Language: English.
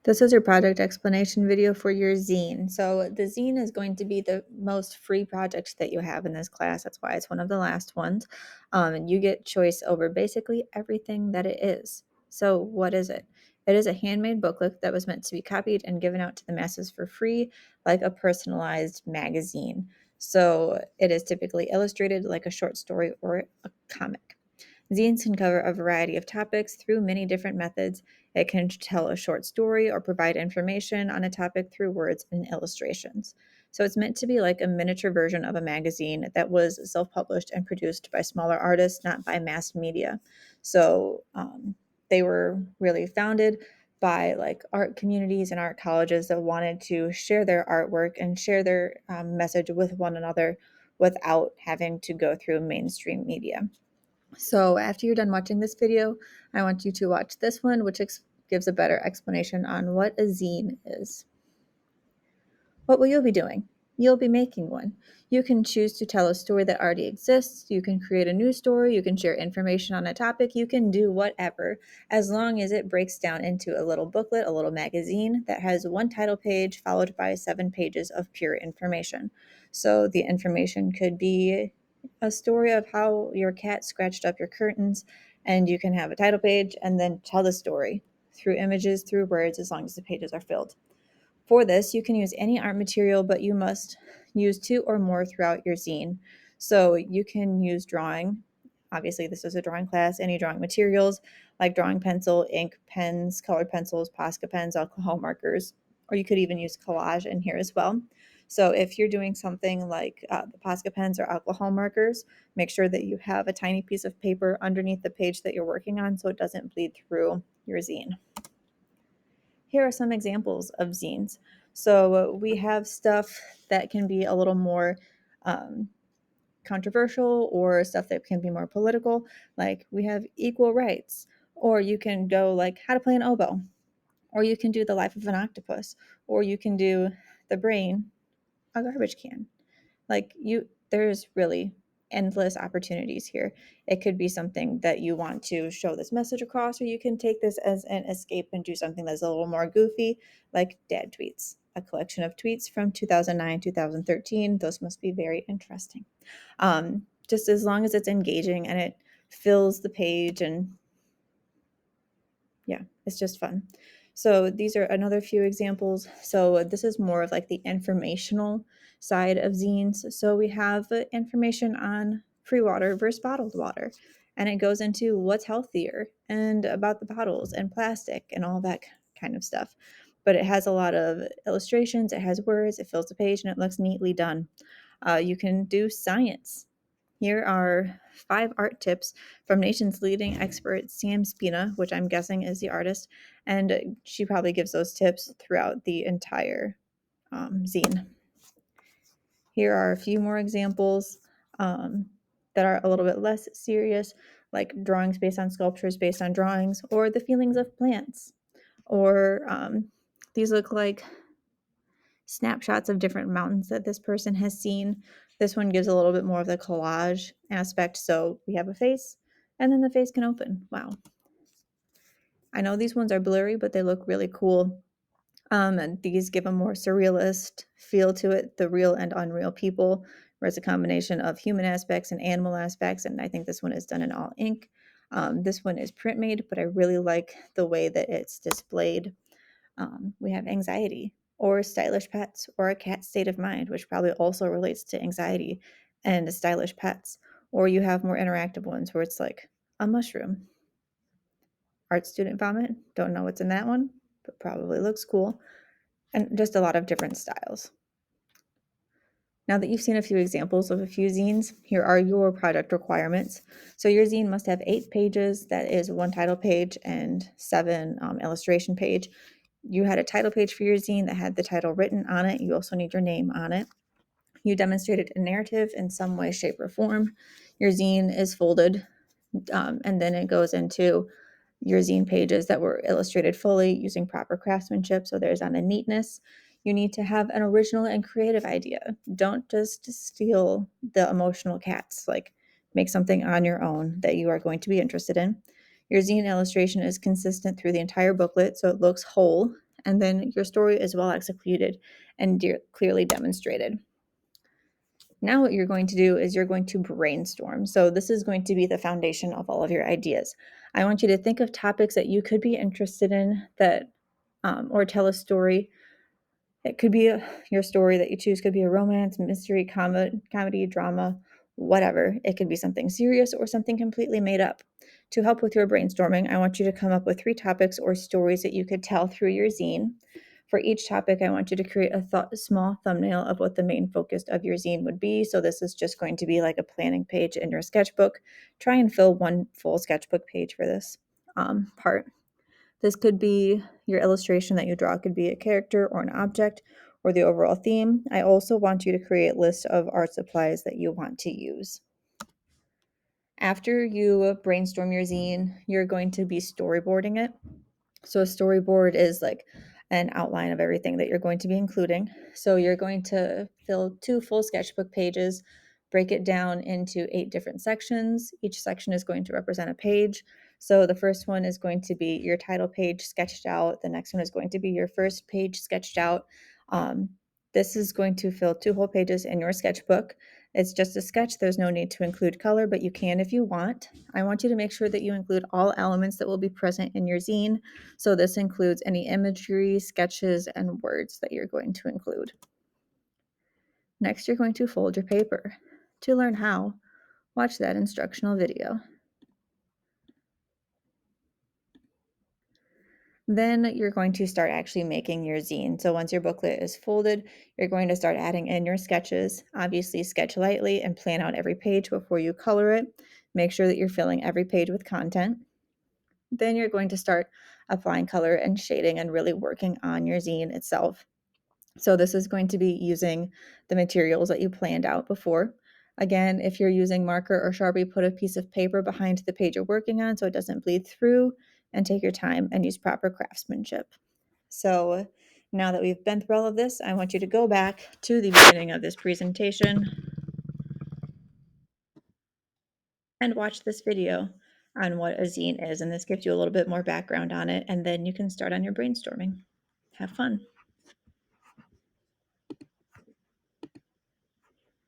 This is your project explanation video for your zine. So the zine is going to be the most free project that you have in this class. That's why it's one of the last ones. And you get choice over basically everything that it is. So what is it? It is a handmade booklet that was meant to be copied and given out to the masses for free, like a personalized magazine. So it is typically illustrated like a short story or a comic. Zines can cover a variety of topics through many different methods. It can tell a short story or provide information on a topic through words and illustrations. So it's meant to be like a miniature version of a magazine that was self-published and produced by smaller artists, not by mass media. So they were really founded by like art communities and art colleges that wanted to share their artwork and share their message with one another without having to go through mainstream media. So after you're done watching this video, I want you to watch this one, which gives a better explanation on what a zine is. What will you be doing? You'll be making one. You can choose to tell a story that already exists. You can create a new story. You can share information on a topic. You can do whatever, as long as it breaks down into a little booklet, a little magazine that has one title page followed by 7 pages of pure information. So the information could be a story of how your cat scratched up your curtains, and you can have a title page and then tell the story through images, through words, as long as the pages are filled. For this, you can use any art material, but you must use 2 or more throughout your zine. So you can use drawing. Obviously, this is a drawing class. Any drawing materials like drawing pencil, ink, pens, colored pencils, Posca pens, alcohol markers, or you could even use collage in here as well. So if you're doing something like the Posca pens or alcohol markers, make sure that you have a tiny piece of paper underneath the page that you're working on so it doesn't bleed through your zine. Here are some examples of zines. So we have stuff that can be a little more um, controversial or stuff that can be more political, like we have equal rights, or you can go like how to play an oboe, or you can do the life of an octopus, or you can do the brain, a garbage can. Like there's really endless opportunities here. It could be something that you want to show this message across, or you can take this as an escape and do something that's a little more goofy, like dad tweets, a collection of tweets from 2009, 2013. Those must be very interesting. Just as long as it's engaging and it fills the page, and yeah, it's just fun. So these are another few examples. So this is more of like the informational side of zines. So we have information on free water versus bottled water, and it goes into what's healthier and about the bottles and plastic and all that kind of stuff. But it has a lot of illustrations, it has words, it fills the page, and it looks neatly done. You can do science. Here are 5 art tips from nation's leading expert, Sam Spina, which I'm guessing is the artist, and she probably gives those tips throughout the entire zine. Here are a few more examples that are a little bit less serious, like drawings based on sculptures based on drawings, or the feelings of plants, or these look like snapshots of different mountains that this person has seen. This one gives a little bit more of the collage aspect. So we have a face, and then the face can open. Wow. I know these ones are blurry, but they look really cool. And these give a more surrealist feel to it, the real and unreal people, where it's a combination of human aspects and animal aspects. And I think this one is done in all ink. This one is print made, but I really like the way that it's displayed. We have anxiety, or stylish pets, or a cat's state of mind, which probably also relates to anxiety and stylish pets. Or you have more interactive ones where it's like a mushroom. Art student vomit, don't know what's in that one, but probably looks cool. And just a lot of different styles. Now that you've seen a few examples of a few zines, here are your project requirements. So your zine must have 8 pages, that is 1 title page and 7 illustration page. You had a title page for your zine that had the title written on it. You also need your name on it. You demonstrated a narrative in some way, shape, or form. Your zine is folded, and then it goes into your zine pages that were illustrated fully using proper craftsmanship. So there's on the neatness. You need to have an original and creative idea. Don't just steal the emotional cats. Like, make something on your own that you are going to be interested in. Your zine illustration is consistent through the entire booklet, so it looks whole and then your story is well executed and clearly demonstrated. Now what you're going to do is you're going to brainstorm. So this is going to be the foundation of all of your ideas. I want you to think of topics that you could be interested in that, or tell a story. It could be your story that you choose could be a romance, mystery, comedy, drama, whatever. It could be something serious or something completely made up. To help with your brainstorming, I want you to come up with 3 topics or stories that you could tell through your zine. For each topic, I want you to create a small thumbnail of what the main focus of your zine would be. So this is just going to be like a planning page in your sketchbook. Try and fill one full sketchbook page for this part. This could be your illustration that you draw, could be a character or an object or the overall theme. I also want you to create a list of art supplies that you want to use. After you brainstorm your zine, you're going to be storyboarding it. So a storyboard is like an outline of everything that you're going to be including. So you're going to fill 2 full sketchbook pages, break it down into 8 different sections. Each section is going to represent a page. So the first one is going to be your title page sketched out. The next one is going to be your first page sketched out. This is going to fill 2 whole pages in your sketchbook. It's just a sketch. There's no need to include color, but you can if you want. I want you to make sure that you include all elements that will be present in your zine. So this includes any imagery, sketches, and words that you're going to include. Next, you're going to fold your paper. To learn how, watch that instructional video. Then you're going to start actually making your zine. So once your booklet is folded, you're going to start adding in your sketches. Obviously, sketch lightly and plan out every page before you color it. Make sure that you're filling every page with content. Then you're going to start applying color and shading and really working on your zine itself. So this is going to be using the materials that you planned out before. Again, if you're using marker or Sharpie, put a piece of paper behind the page you're working on so it doesn't bleed through, and take your time and use proper craftsmanship. So now that we've been through all of this, I want you to go back to the beginning of this presentation and watch this video on what a zine is. And this gives you a little bit more background on it, and then you can start on your brainstorming. Have fun.